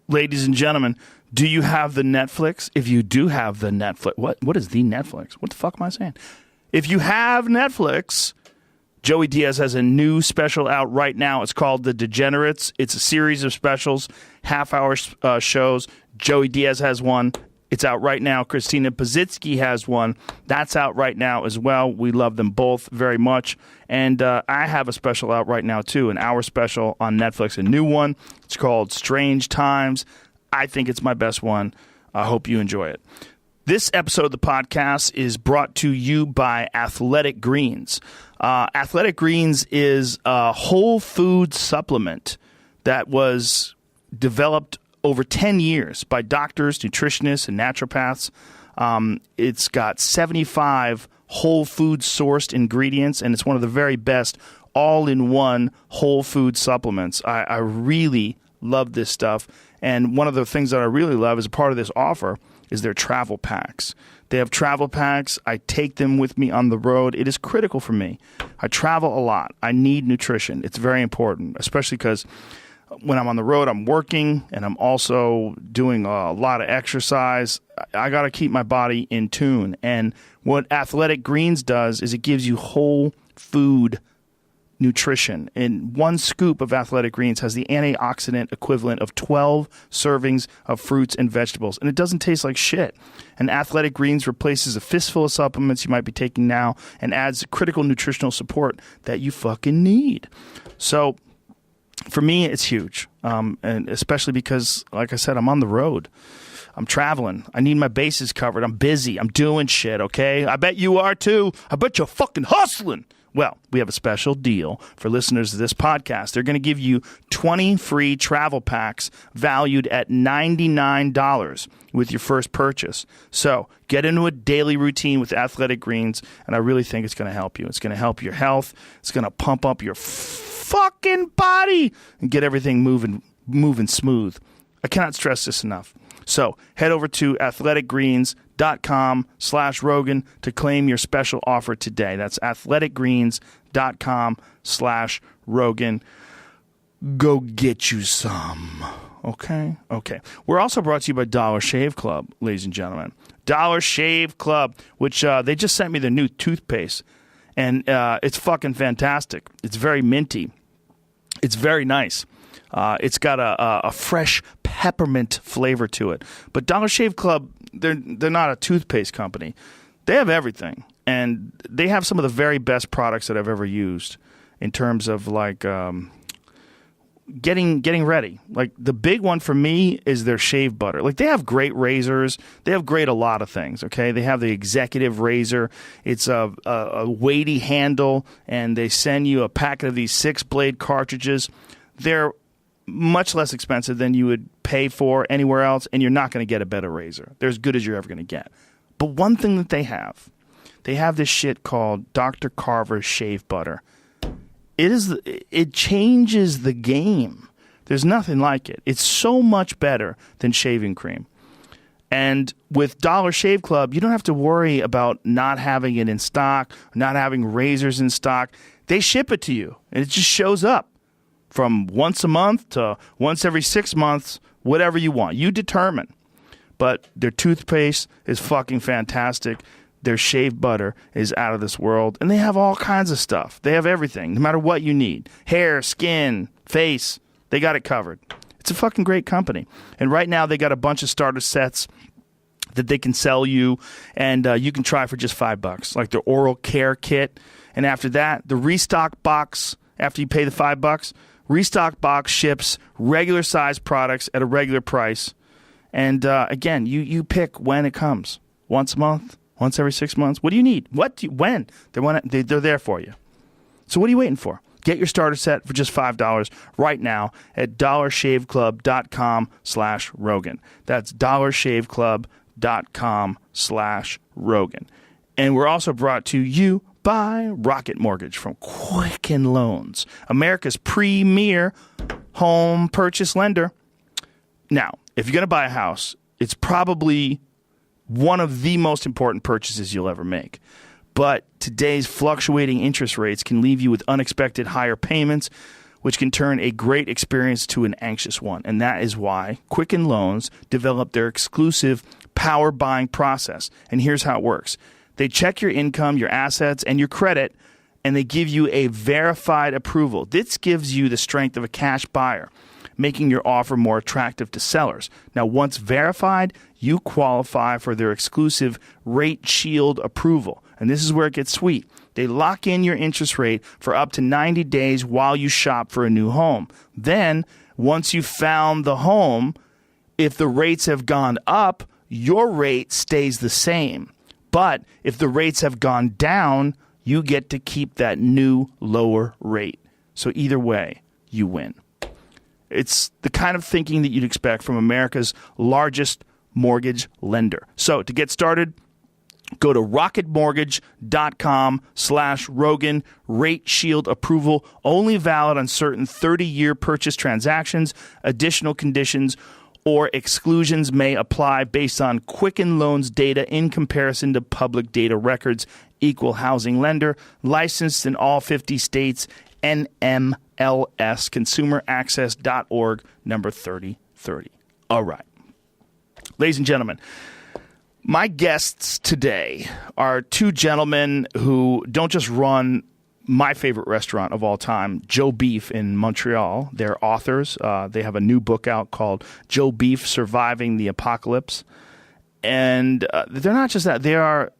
ladies and gentlemen, do you have the Netflix? If you do have the Netflix, what is the Netflix? What the fuck am I saying? If you have Netflix, Joey Diaz has a new special out right now. It's called The Degenerates. It's a series of specials, half-hour shows. Joey Diaz has one. It's out right now. Christina Pazitsky has one. That's out right now as well. We love them both very much. And I have a special out right now, too, an hour special on Netflix, a new one. It's called Strange Times. I think it's my best one. I hope you enjoy it. This episode of the podcast is brought to you by Athletic Greens. Athletic Greens is a whole food supplement that was developed over 10 years by doctors, nutritionists, and naturopaths. It's got 75 whole food sourced ingredients, and it's one of the very best all-in-one whole food supplements. I really love this stuff. And one of the things that I really love as a part of this offer is their travel packs. They have travel packs. I take them with me on the road. It is critical for me. I travel a lot. I need nutrition. It's very important, especially because when I'm on the road, I'm working and I'm also doing a lot of exercise. I got to keep my body in tune. And what Athletic Greens does is it gives you whole food nutrition. And one scoop of Athletic Greens has the antioxidant equivalent of 12 servings of fruits and vegetables. And it doesn't taste like shit. And Athletic Greens replaces a fistful of supplements you might be taking now and adds critical nutritional support that you fucking need. So for me, it's huge. And especially because, like I said, I'm on the road. I'm traveling. I need my bases covered. I'm busy. I'm doing shit, okay? I bet you are too. I bet you're fucking hustling. Well, we have a special deal for listeners of this podcast. They're going to give you 20 free travel packs valued at $99 with your first purchase. So get into a daily routine with Athletic Greens, and I really think it's going to help you. It's going to help your health. It's going to pump up your fucking body and get everything moving smooth. I cannot stress this enough. So head over to athleticgreens.com/Rogan to claim your special offer today. That's athleticgreens.com/Rogan. Go get you some. Okay? Okay. We're also brought to you by Dollar Shave Club, ladies and gentlemen. Dollar Shave Club, which they just sent me the new toothpaste. And it's fucking fantastic. It's very minty. It's very nice. It's got a fresh peppermint flavor to it. But Dollar Shave Club, they're not a toothpaste company. They have everything. And they have some of the very best products that I've ever used in terms of like getting ready. Like the big one for me is their shave butter. Like they have great razors. They have great a lot of things, okay? They have the executive razor. It's a weighty handle, and they send you a packet of these 6-blade cartridges. They're much less expensive than you would pay for anywhere else, and you're not going to get a better razor. They're as good as you're ever going to get. But one thing that they have this shit called Dr. Carver's Shave Butter. It changes the game. There's nothing like it. It's so much better than shaving cream. And with Dollar Shave Club, you don't have to worry about not having it in stock, not having razors in stock. They ship it to you, and it just shows up. From once a month to once every 6 months, whatever you want. You determine. But their toothpaste is fucking fantastic. Their shave butter is out of this world. And they have all kinds of stuff. They have everything, no matter what you need. Hair, skin, face. They got it covered. It's a fucking great company. And right now they got a bunch of starter sets that they can sell you. And you can try for just $5. Like their oral care kit. And after that, the restock box, after you pay the $5, Restock box ships regular size products at a regular price. And again, you pick when it comes. Once a month, once every 6 months. What do you need? When? They're there for you. So what are you waiting for? Get your starter set for just $5 right now at dollarshaveclub.com/Rogan. That's dollarshaveclub.com/Rogan. And we're also brought to you by Rocket Mortgage from Quicken Loans, America's premier home purchase lender. Now, if you're going to buy a house, it's probably one of the most important purchases you'll ever make. But today's fluctuating interest rates can leave you with unexpected higher payments, which can turn a great experience to an anxious one. And that is why Quicken Loans developed their exclusive power buying process. And here's how it works. They check your income, your assets, and your credit, and they give you a verified approval. This gives you the strength of a cash buyer, making your offer more attractive to sellers. Now, once verified, you qualify for their exclusive Rate Shield approval. And this is where it gets sweet. They lock in your interest rate for up to 90 days while you shop for a new home. Then, once you've found the home, if the rates have gone up, your rate stays the same. But if the rates have gone down, you get to keep that new lower rate. So either way, you win. It's the kind of thinking that you'd expect from America's largest mortgage lender. So to get started, go to rocketmortgage.com/Rogan. Rate Shield approval only valid on certain 30-year purchase transactions. Additional conditions or exclusions may apply based on Quicken Loans data in comparison to public data records. Equal housing lender, licensed in all 50 states, NMLS, consumeraccess.org, number 3030. All right. Ladies and gentlemen, my guests today are two gentlemen who don't just run my favorite restaurant of all time, Joe Beef in Montreal. They're authors. They have a new book out called Joe Beef, Surviving the Apocalypse. And they're not just that. They are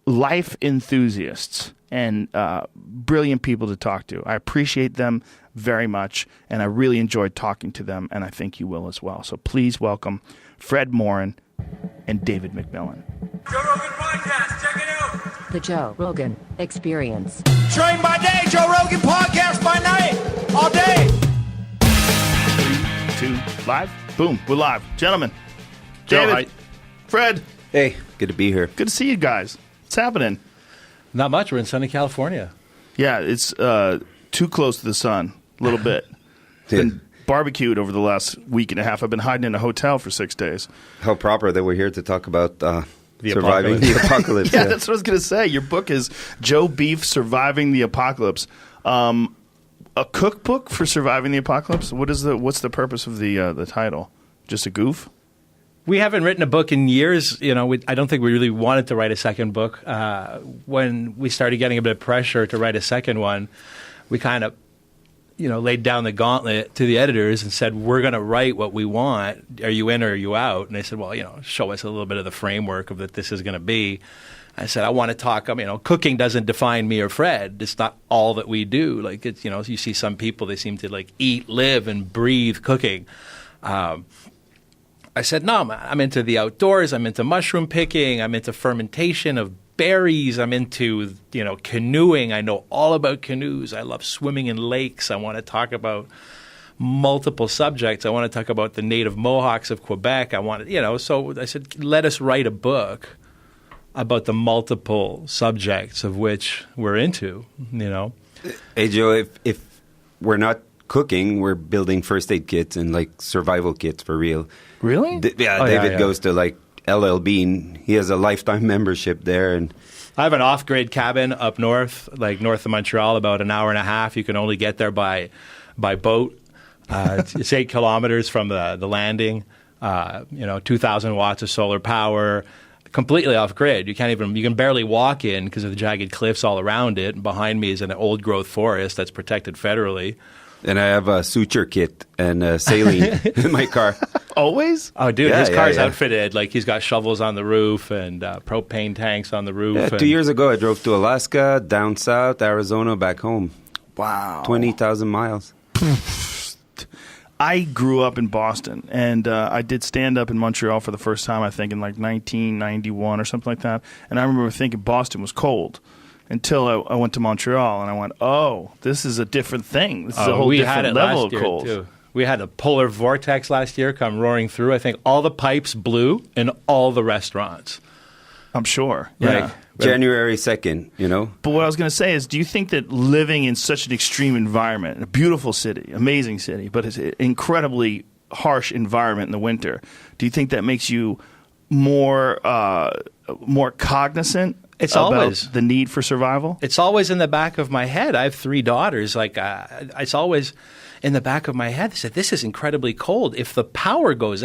life enthusiasts and brilliant people to talk to. I appreciate them very much, and I really enjoyed talking to them, and I think you will as well. So please welcome Fred Morin and David McMillan. Joe Rogan Podcast, check it out. The Joe Rogan Experience. Train by day, Joe Rogan Podcast by night, all day. 3, 2, live. Boom, we're live. Gentlemen, Joe, David, Fred. Hey, good to be here. Good to see you guys. What's happening? Not much. We're in sunny California. Yeah, it's too close to the sun, a little bit. Been barbecued over the last week and a half. I've been hiding in a hotel for 6 days. How proper that we're here to talk about surviving the apocalypse. Yeah, that's what I was going to say. Your book is Joe Beef, Surviving the Apocalypse. A cookbook for surviving the apocalypse? What's the purpose of the title? Just a goof? We haven't written a book in years. I don't think we really wanted to write a second book. When we started getting a bit of pressure to write a second one, we kind of, laid down the gauntlet to the editors and said, we're going to write what we want. Are you in or are you out? And they said, well, show us a little bit of the framework of that this is going to be. I said, I want to talk, cooking doesn't define me or Fred. It's not all that we do. Like, it's, you see some people, they seem to eat, live, and breathe cooking. I said, no, I'm into the outdoors. I'm into mushroom picking. I'm into fermentation of berries. I'm into, canoeing. I know all about canoes. I love swimming in lakes. I want to talk about multiple subjects. I want to talk about the native Mohawks of Quebec. So I said, let us write a book about the multiple subjects of which we're into, Hey, Joe, if we're not cooking, we're building first aid kits and survival kits for real. Really? David goes to LL Bean. He has a lifetime membership there, and I have an off-grid cabin up north, north of Montreal, about an hour and a half. You can only get there by boat. It's 8 kilometers from the landing. 2,000 watts of solar power, completely off-grid. You can barely walk in because of the jagged cliffs all around it. And behind me is an old-growth forest that's protected federally. And I have a suture kit and saline in my car. Always? Oh, dude, his car's outfitted. He's got shovels on the roof and propane tanks on the roof. Yeah, 2 years ago, I drove to Alaska, down south, Arizona, back home. Wow. 20,000 miles. I grew up in Boston, and I did stand-up in Montreal for the first time, I think, in 1991 or something like that. And I remember thinking Boston was cold. Until I went to Montreal, and I went, oh, this is a different thing. This is a whole different level of cold. Too. We had a polar vortex last year come roaring through. I think all the pipes blew in all the restaurants. I'm sure. Yeah. January 2nd, But what I was going to say is, do you think that living in such an extreme environment, a beautiful city, amazing city, but it's an incredibly harsh environment in the winter, do you think that makes you more cognizant It's about always the need for survival? It's always in the back of my head. I have 3 daughters. Like it's always in the back of my head. They said, "This is incredibly cold. If the power goes